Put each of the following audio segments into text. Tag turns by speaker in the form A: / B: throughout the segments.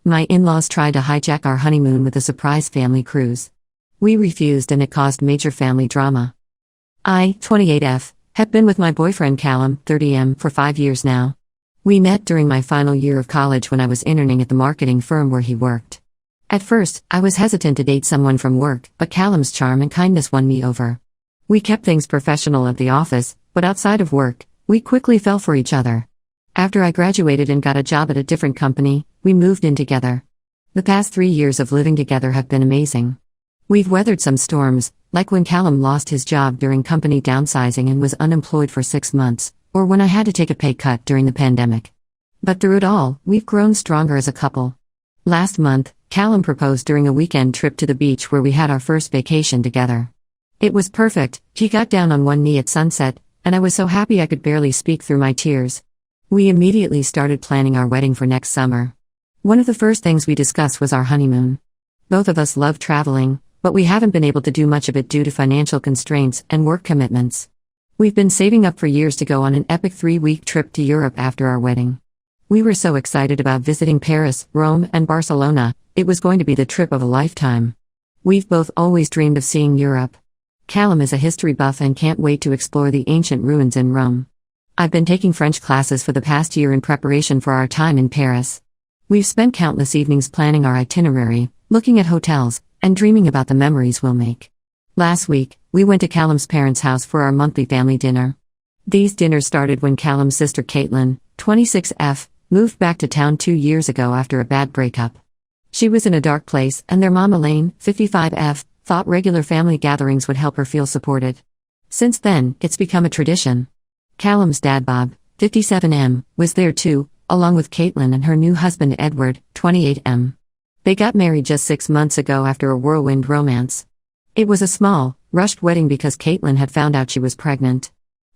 A: My in-laws tried to hijack our honeymoon with a surprise family cruise. We refused and it caused major family drama. I, 28F, have been with my boyfriend Callum, 30M, for 5 years now. We met during my final year of college when I was interning at the marketing firm where he worked. At first, I was hesitant to date someone from work, but Callum's charm and kindness won me over. We kept things professional at the office, but outside of work, we quickly fell for each other. After I graduated and got a job at a different company, we moved in together. The past 3 years of living together have been amazing. We've weathered some storms, like when Callum lost his job during company downsizing and was unemployed for 6 months, or when I had to take a pay cut during the pandemic. But through it all, we've grown stronger as a couple. Last month, Callum proposed during a weekend trip to the beach where we had our first vacation together. It was perfect. He got down on one knee at sunset, and I was so happy I could barely speak through my tears. We immediately started planning our wedding for next summer. One of the first things we discussed was our honeymoon. Both of us love traveling, but we haven't been able to do much of it due to financial constraints and work commitments. We've been saving up for years to go on an epic 3-week trip to Europe after our wedding. We were so excited about visiting Paris, Rome, and Barcelona. It was going to be the trip of a lifetime. We've both always dreamed of seeing Europe. Callum is a history buff and can't wait to explore the ancient ruins in Rome. I've been taking French classes for the past year in preparation for our time in Paris. We've spent countless evenings planning our itinerary, looking at hotels, and dreaming about the memories we'll make. Last week, we went to Callum's parents' house for our monthly family dinner. These dinners started when Callum's sister Caitlin, 26F, moved back to town 2 years ago after a bad breakup. She was in a dark place, and their mom Elaine, 55F, thought regular family gatherings would help her feel supported. Since then, it's become a tradition. Callum's dad Bob, 57M, was there too, along with Caitlin and her new husband Edward, 28M. They got married just 6 months ago after a whirlwind romance. It was a small, rushed wedding because Caitlin had found out she was pregnant.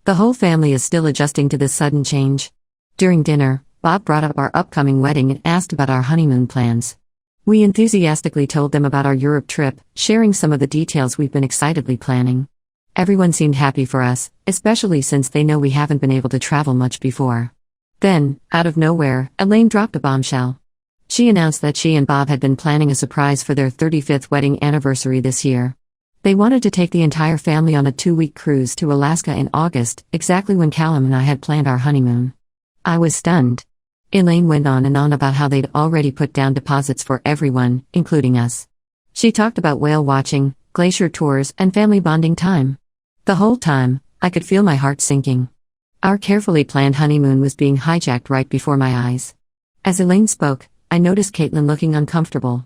A: The whole family is still adjusting to this sudden change. During dinner, Bob brought up our upcoming wedding and asked about our honeymoon plans. We enthusiastically told them about our Europe trip, sharing some of the details we've been excitedly planning. Everyone seemed happy for us, especially since they know we haven't been able to travel much before. Then, out of nowhere, Elaine dropped a bombshell. She announced that she and Bob had been planning a surprise for their 35th wedding anniversary this year. They wanted to take the entire family on a 2-week cruise to Alaska in August, exactly when Callum and I had planned our honeymoon. I was stunned. Elaine went on and on about how they'd already put down deposits for everyone, including us. She talked about whale watching, glacier tours, and family bonding time. The whole time, I could feel my heart sinking. Our carefully planned honeymoon was being hijacked right before my eyes. As Elaine spoke, I noticed Caitlin looking uncomfortable.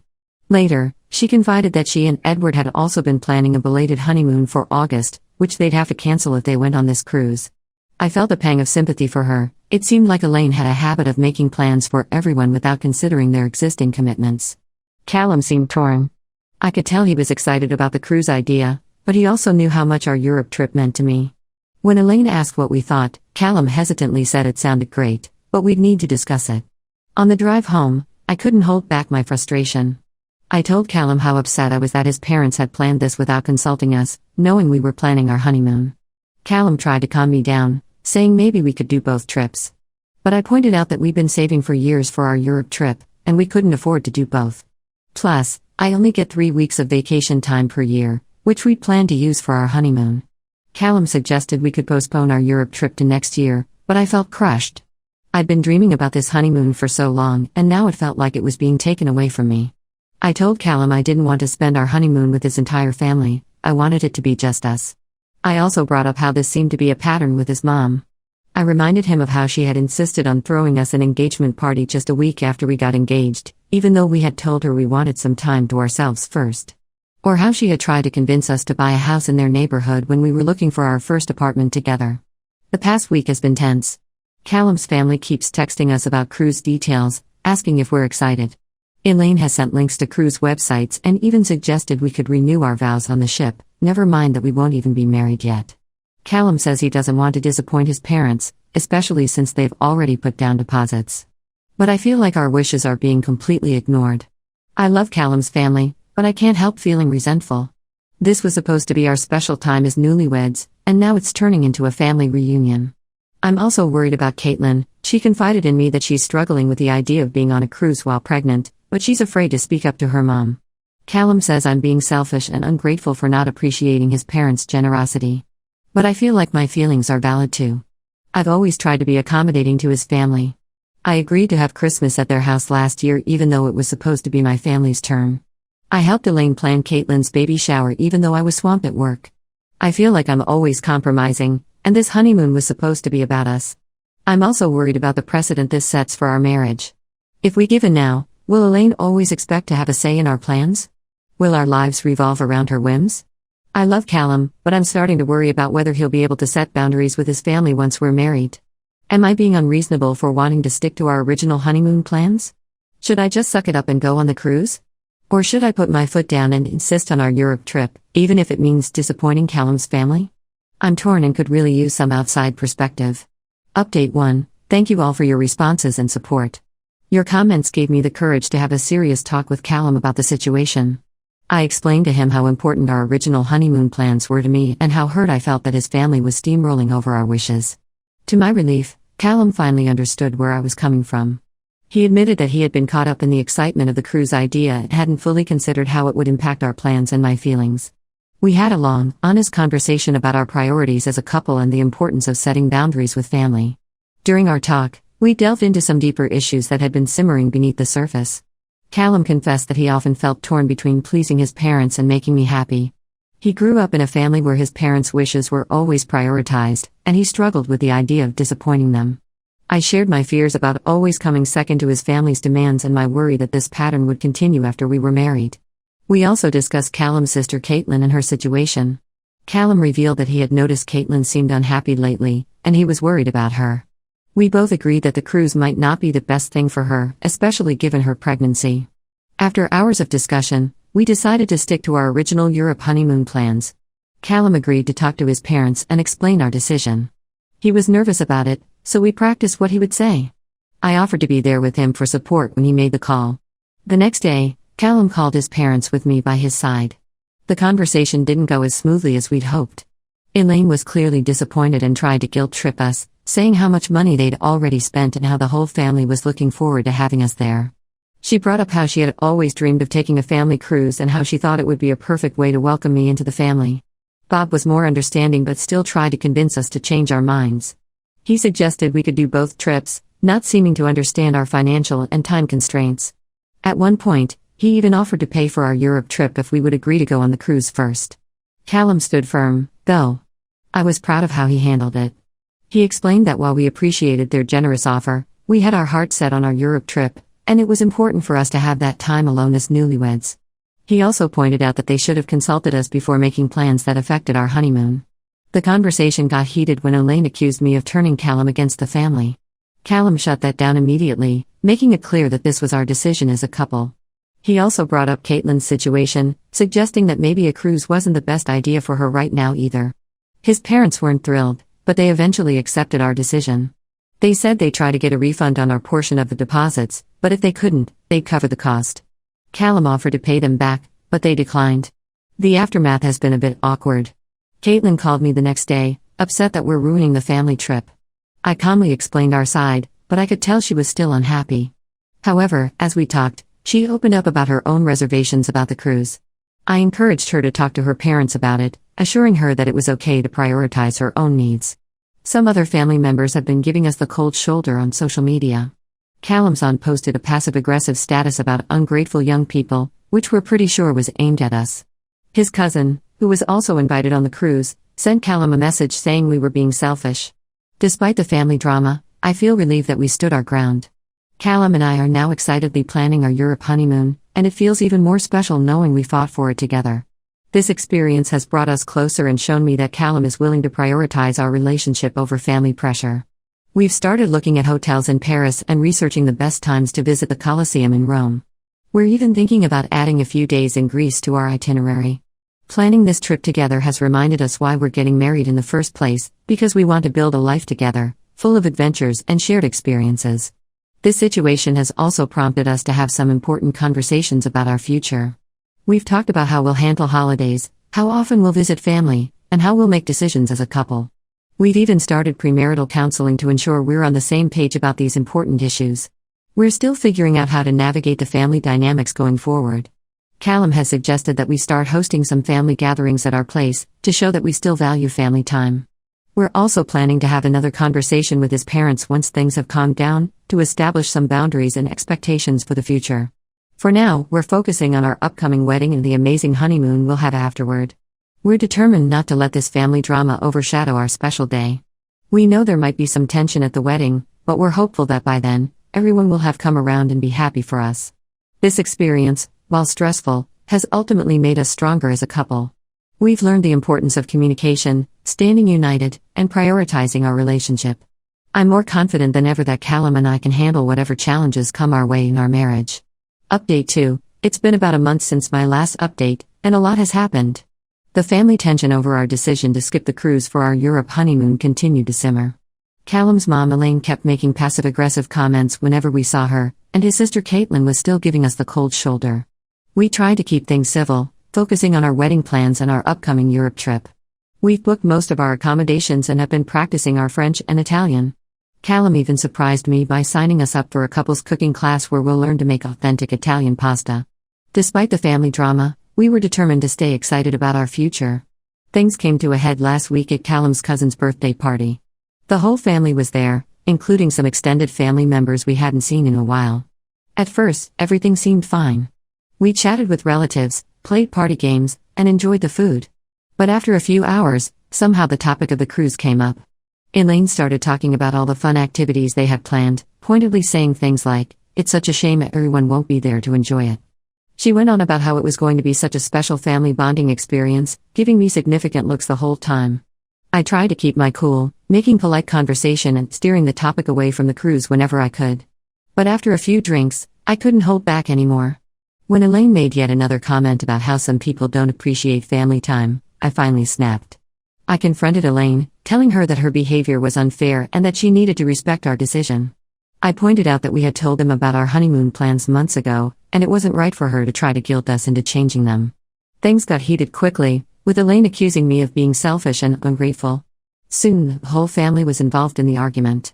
A: Later, she confided that she and Edward had also been planning a belated honeymoon for August, which they'd have to cancel if they went on this cruise. I felt a pang of sympathy for her. It seemed like Elaine had a habit of making plans for everyone without considering their existing commitments. Callum seemed torn. I could tell he was excited about the cruise idea, but he also knew how much our Europe trip meant to me. When Elaine asked what we thought, Callum hesitantly said it sounded great, but we'd need to discuss it. On the drive home, I couldn't hold back my frustration. I told Callum how upset I was that his parents had planned this without consulting us, knowing we were planning our honeymoon. Callum tried to calm me down, saying maybe we could do both trips. But I pointed out that we'd been saving for years for our Europe trip, and we couldn't afford to do both. Plus, I only get 3 weeks of vacation time per year, which we'd planned to use for our honeymoon. Callum suggested we could postpone our Europe trip to next year, but I felt crushed. I'd been dreaming about this honeymoon for so long, and now it felt like it was being taken away from me. I told Callum I didn't want to spend our honeymoon with his entire family. I wanted it to be just us. I also brought up how this seemed to be a pattern with his mom. I reminded him of how she had insisted on throwing us an engagement party just a week after we got engaged, even though we had told her we wanted some time to ourselves first. Or how she had tried to convince us to buy a house in their neighborhood when we were looking for our first apartment together. The past week has been tense. Callum's family keeps texting us about cruise details, asking if we're excited. Elaine has sent links to cruise websites and even suggested we could renew our vows on the ship, never mind that we won't even be married yet. Callum says he doesn't want to disappoint his parents, especially since they've already put down deposits. But I feel like our wishes are being completely ignored. I love Callum's family, but I can't help feeling resentful. This was supposed to be our special time as newlyweds, and now it's turning into a family reunion. I'm also worried about Caitlin. She confided in me that she's struggling with the idea of being on a cruise while pregnant, but she's afraid to speak up to her mom. Callum says I'm being selfish and ungrateful for not appreciating his parents' generosity. But I feel like my feelings are valid too. I've always tried to be accommodating to his family. I agreed to have Christmas at their house last year even though it was supposed to be my family's turn. I helped Elaine plan Caitlin's baby shower even though I was swamped at work. I feel like I'm always compromising, and this honeymoon was supposed to be about us. I'm also worried about the precedent this sets for our marriage. If we give in now, will Elaine always expect to have a say in our plans? Will our lives revolve around her whims? I love Callum, but I'm starting to worry about whether he'll be able to set boundaries with his family once we're married. Am I being unreasonable for wanting to stick to our original honeymoon plans? Should I just suck it up and go on the cruise? Or should I put my foot down and insist on our Europe trip, even if it means disappointing Callum's family? I'm torn and could really use some outside perspective. Update 1. Thank you all for your responses and support. Your comments gave me the courage to have a serious talk with Callum about the situation. I explained to him how important our original honeymoon plans were to me and how hurt I felt that his family was steamrolling over our wishes. To my relief, Callum finally understood where I was coming from. He admitted that he had been caught up in the excitement of the cruise idea and hadn't fully considered how it would impact our plans and my feelings. We had a long, honest conversation about our priorities as a couple and the importance of setting boundaries with family. During our talk, we delved into some deeper issues that had been simmering beneath the surface. Callum confessed that he often felt torn between pleasing his parents and making me happy. He grew up in a family where his parents' wishes were always prioritized, and he struggled with the idea of disappointing them. I shared my fears about always coming second to his family's demands and my worry that this pattern would continue after we were married. We also discussed Callum's sister Caitlin and her situation. Callum revealed that he had noticed Caitlin seemed unhappy lately, and he was worried about her. We both agreed that the cruise might not be the best thing for her, especially given her pregnancy. After hours of discussion, we decided to stick to our original Europe honeymoon plans. Callum agreed to talk to his parents and explain our decision. He was nervous about it, so we practiced what he would say. I offered to be there with him for support when he made the call. The next day, Callum called his parents with me by his side. The conversation didn't go as smoothly as we'd hoped. Elaine was clearly disappointed and tried to guilt-trip us, saying how much money they'd already spent and how the whole family was looking forward to having us there. She brought up how she had always dreamed of taking a family cruise and how she thought it would be a perfect way to welcome me into the family. Bob was more understanding but still tried to convince us to change our minds. He suggested we could do both trips, not seeming to understand our financial and time constraints. At one point, he even offered to pay for our Europe trip if we would agree to go on the cruise first. Callum stood firm, though. I was proud of how he handled it. He explained that while we appreciated their generous offer, we had our heart set on our Europe trip, and it was important for us to have that time alone as newlyweds. He also pointed out that they should have consulted us before making plans that affected our honeymoon. The conversation got heated when Elaine accused me of turning Callum against the family. Callum shut that down immediately, making it clear that this was our decision as a couple. He also brought up Caitlin's situation, suggesting that maybe a cruise wasn't the best idea for her right now either. His parents weren't thrilled, but they eventually accepted our decision. They said they'd try to get a refund on our portion of the deposits, but if they couldn't, they'd cover the cost. Callum offered to pay them back, but they declined. The aftermath has been a bit awkward. Caitlin called me the next day, upset that we're ruining the family trip. I calmly explained our side, but I could tell she was still unhappy. However, as we talked, she opened up about her own reservations about the cruise. I encouraged her to talk to her parents about it, assuring her that it was okay to prioritize her own needs. Some other family members have been giving us the cold shoulder on social media. Callum's aunt posted a passive-aggressive status about ungrateful young people, which we're pretty sure was aimed at us. His cousin, who was also invited on the cruise, sent Callum a message saying we were being selfish. Despite the family drama, I feel relieved that we stood our ground. Callum and I are now excitedly planning our Europe honeymoon, and it feels even more special knowing we fought for it together. This experience has brought us closer and shown me that Callum is willing to prioritize our relationship over family pressure. We've started looking at hotels in Paris and researching the best times to visit the Colosseum in Rome. We're even thinking about adding a few days in Greece to our itinerary. Planning this trip together has reminded us why we're getting married in the first place, because we want to build a life together, full of adventures and shared experiences. This situation has also prompted us to have some important conversations about our future. We've talked about how we'll handle holidays, how often we'll visit family, and how we'll make decisions as a couple. We've even started premarital counseling to ensure we're on the same page about these important issues. We're still figuring out how to navigate the family dynamics going forward. Callum has suggested that we start hosting some family gatherings at our place, to show that we still value family time. We're also planning to have another conversation with his parents once things have calmed down, to establish some boundaries and expectations for the future. For now, we're focusing on our upcoming wedding and the amazing honeymoon we'll have afterward. We're determined not to let this family drama overshadow our special day. We know there might be some tension at the wedding, but we're hopeful that by then, everyone will have come around and be happy for us. This experience, while stressful, has ultimately made us stronger as a couple. We've learned the importance of communication, standing united, and prioritizing our relationship. I'm more confident than ever that Callum and I can handle whatever challenges come our way in our marriage. Update 2. It's been about a month since my last update, and a lot has happened. The family tension over our decision to skip the cruise for our Europe honeymoon continued to simmer. Callum's mom Elaine kept making passive-aggressive comments whenever we saw her, and his sister Caitlin was still giving us the cold shoulder. We tried to keep things civil, focusing on our wedding plans and our upcoming Europe trip. We've booked most of our accommodations and have been practicing our French and Italian. Callum even surprised me by signing us up for a couple's cooking class where we'll learn to make authentic Italian pasta. Despite the family drama, we were determined to stay excited about our future. Things came to a head last week at Callum's cousin's birthday party. The whole family was there, including some extended family members we hadn't seen in a while. At first, everything seemed fine. We chatted with relatives, played party games, and enjoyed the food. But after a few hours, somehow the topic of the cruise came up. Elaine started talking about all the fun activities they had planned, pointedly saying things like, "It's such a shame everyone won't be there to enjoy it." She went on about how it was going to be such a special family bonding experience, giving me significant looks the whole time. I tried to keep my cool, making polite conversation and steering the topic away from the cruise whenever I could. But after a few drinks, I couldn't hold back anymore. When Elaine made yet another comment about how some people don't appreciate family time, I finally snapped. I confronted Elaine, telling her that her behavior was unfair and that she needed to respect our decision. I pointed out that we had told them about our honeymoon plans months ago, and it wasn't right for her to try to guilt us into changing them. Things got heated quickly, with Elaine accusing me of being selfish and ungrateful. Soon, the whole family was involved in the argument.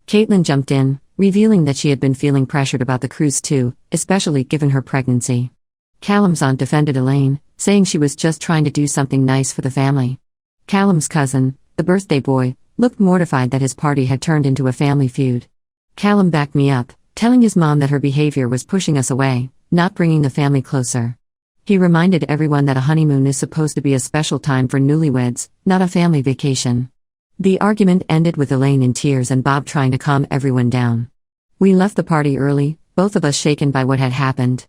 A: Caitlin jumped in, revealing that she had been feeling pressured about the cruise too, especially given her pregnancy. Callum's aunt defended Elaine, saying she was just trying to do something nice for the family. Callum's cousin, the birthday boy, looked mortified that his party had turned into a family feud. Callum backed me up, telling his mom that her behavior was pushing us away, not bringing the family closer. He reminded everyone that a honeymoon is supposed to be a special time for newlyweds, not a family vacation. The argument ended with Elaine in tears and Bob trying to calm everyone down. We left the party early, both of us shaken by what had happened.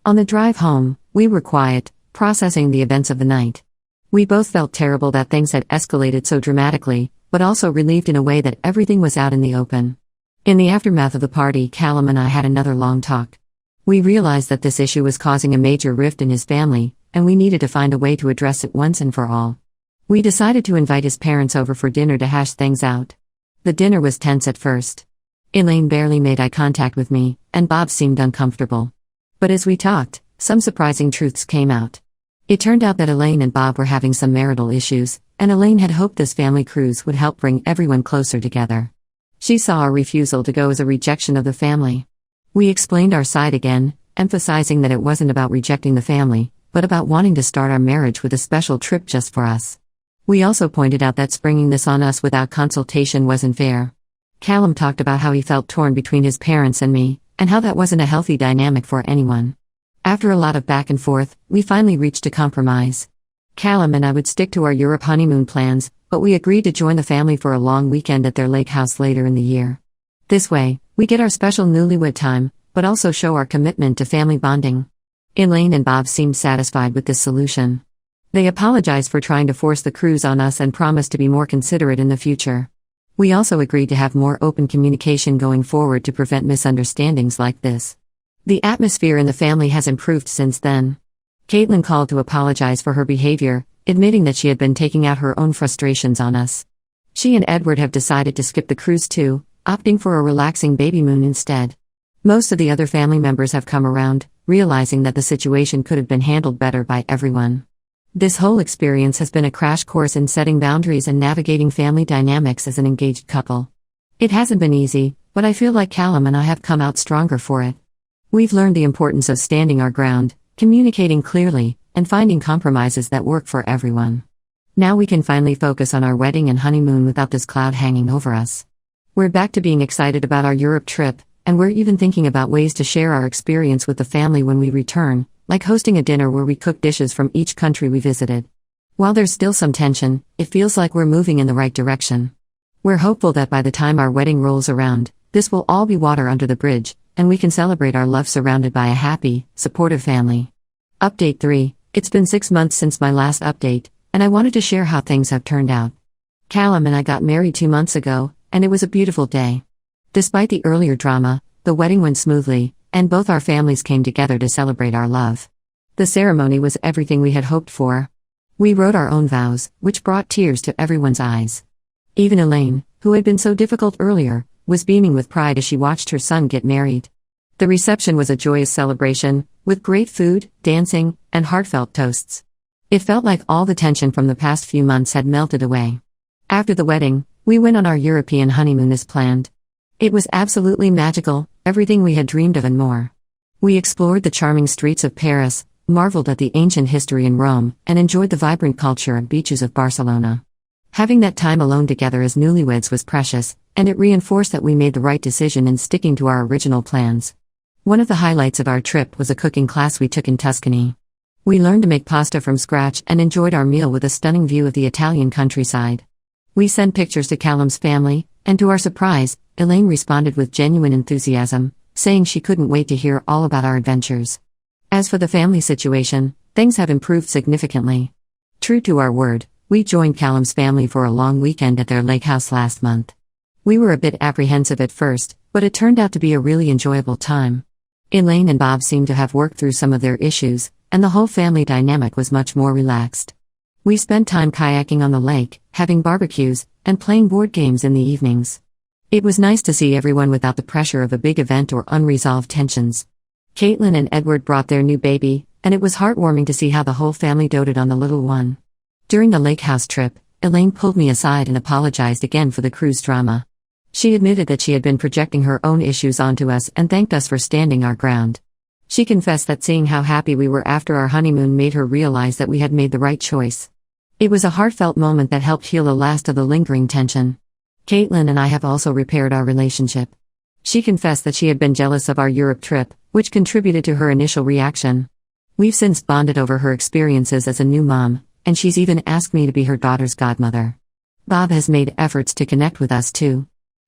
A: On the drive home, we were quiet, processing the events of the night. We both felt terrible that things had escalated so dramatically, but also relieved in a way that everything was out in the open. In the aftermath of the party, Callum and I had another long talk. We realized that this issue was causing a major rift in his family, and we needed to find a way to address it once and for all. We decided to invite his parents over for dinner to hash things out. The dinner was tense at first. Elaine barely made eye contact with me, and Bob seemed uncomfortable. But as we talked, some surprising truths came out. It turned out that Elaine and Bob were having some marital issues, and Elaine had hoped this family cruise would help bring everyone closer together. She saw our refusal to go as a rejection of the family. We explained our side again, emphasizing that it wasn't about rejecting the family, but about wanting to start our marriage with a special trip just for us. We also pointed out that springing this on us without consultation wasn't fair. Callum talked about how he felt torn between his parents and me, and how that wasn't a healthy dynamic for anyone. After a lot of back and forth, we finally reached a compromise. Callum and I would stick to our Europe honeymoon plans, but we agreed to join the family for a long weekend at their lake house later in the year. This way, we get our special newlywed time, but also show our commitment to family bonding. Elaine and Bob seemed satisfied with this solution. They apologized for trying to force the cruise on us and promised to be more considerate in the future. We also agreed to have more open communication going forward to prevent misunderstandings like this. The atmosphere in the family has improved since then. Caitlin called to apologize for her behavior, admitting that she had been taking out her own frustrations on us. She and Edward have decided to skip the cruise too, opting for a relaxing baby moon instead. Most of the other family members have come around, realizing that the situation could have been handled better by everyone. This whole experience has been a crash course in setting boundaries and navigating family dynamics as an engaged couple. It hasn't been easy, but I feel like Callum and I have come out stronger for it. We've learned the importance of standing our ground, communicating clearly, and finding compromises that work for everyone. Now we can finally focus on our wedding and honeymoon without this cloud hanging over us. We're back to being excited about our Europe trip, and we're even thinking about ways to share our experience with the family when we return, like hosting a dinner where we cook dishes from each country we visited. While there's still some tension, it feels like we're moving in the right direction. We're hopeful that by the time our wedding rolls around, this will all be water under the bridge, and we can celebrate our love surrounded by a happy, supportive family. Update 3. It's been 6 months since my last update, and I wanted to share how things have turned out. Callum and I got married 2 months ago, and it was a beautiful day. Despite the earlier drama, the wedding went smoothly, and both our families came together to celebrate our love. The ceremony was everything we had hoped for. We wrote our own vows, which brought tears to everyone's eyes. Even Elaine, who had been so difficult earlier, was beaming with pride as she watched her son get married. The reception was a joyous celebration, with great food, dancing, and heartfelt toasts. It felt like all the tension from the past few months had melted away. After the wedding, we went on our European honeymoon as planned. It was absolutely magical, everything we had dreamed of and more. We explored the charming streets of Paris, marveled at the ancient history in Rome, and enjoyed the vibrant culture and beaches of Barcelona. Having that time alone together as newlyweds was precious, and it reinforced that we made the right decision in sticking to our original plans. One of the highlights of our trip was a cooking class we took in Tuscany. We learned to make pasta from scratch and enjoyed our meal with a stunning view of the Italian countryside. We sent pictures to Callum's family, and to our surprise, Elaine responded with genuine enthusiasm, saying she couldn't wait to hear all about our adventures. As for the family situation, things have improved significantly. True to our word, we joined Callum's family for a long weekend at their lake house last month. We were a bit apprehensive at first, but it turned out to be a really enjoyable time. Elaine and Bob seemed to have worked through some of their issues, and the whole family dynamic was much more relaxed. We spent time kayaking on the lake, having barbecues, and playing board games in the evenings. It was nice to see everyone without the pressure of a big event or unresolved tensions. Caitlin and Edward brought their new baby, and it was heartwarming to see how the whole family doted on the little one. During the lake house trip, Elaine pulled me aside and apologized again for the cruise drama. She admitted that she had been projecting her own issues onto us and thanked us for standing our ground. She confessed that seeing how happy we were after our honeymoon made her realize that we had made the right choice. It was a heartfelt moment that helped heal the last of the lingering tension. Caitlin and I have also repaired our relationship. She confessed that she had been jealous of our Europe trip, which contributed to her initial reaction. We've since bonded over her experiences as a new mom, and she's even asked me to be her daughter's godmother. Bob has made efforts to connect with us too.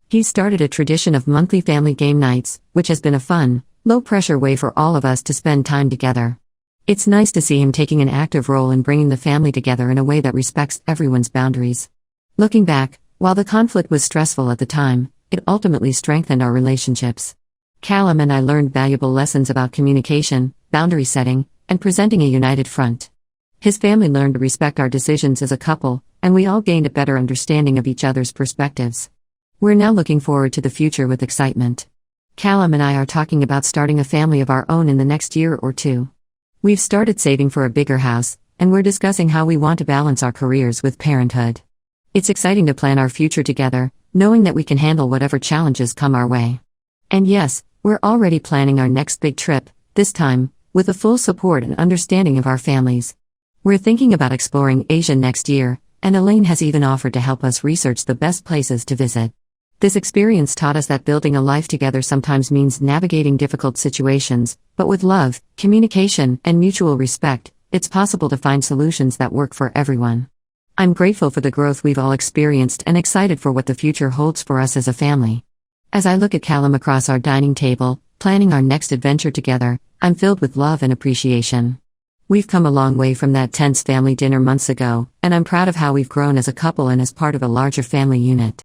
A: He's started a tradition of monthly family game nights, which has been a fun, low-pressure way for all of us to spend time together. It's nice to see him taking an active role in bringing the family together in a way that respects everyone's boundaries. Looking back, while the conflict was stressful at the time, it ultimately strengthened our relationships. Callum and I learned valuable lessons about communication, boundary setting, and presenting a united front. His family learned to respect our decisions as a couple, and we all gained a better understanding of each other's perspectives. We're now looking forward to the future with excitement. Callum and I are talking about starting a family of our own in the next year or two. We've started saving for a bigger house, and we're discussing how we want to balance our careers with parenthood. It's exciting to plan our future together, knowing that we can handle whatever challenges come our way. And yes, we're already planning our next big trip, this time, with the full support and understanding of our families. We're thinking about exploring Asia next year, and Elaine has even offered to help us research the best places to visit. This experience taught us that building a life together sometimes means navigating difficult situations, but with love, communication, and mutual respect, it's possible to find solutions that work for everyone. I'm grateful for the growth we've all experienced and excited for what the future holds for us as a family. As I look at Callum across our dining table, planning our next adventure together, I'm filled with love and appreciation. We've come a long way from that tense family dinner months ago, and I'm proud of how we've grown as a couple and as part of a larger family unit.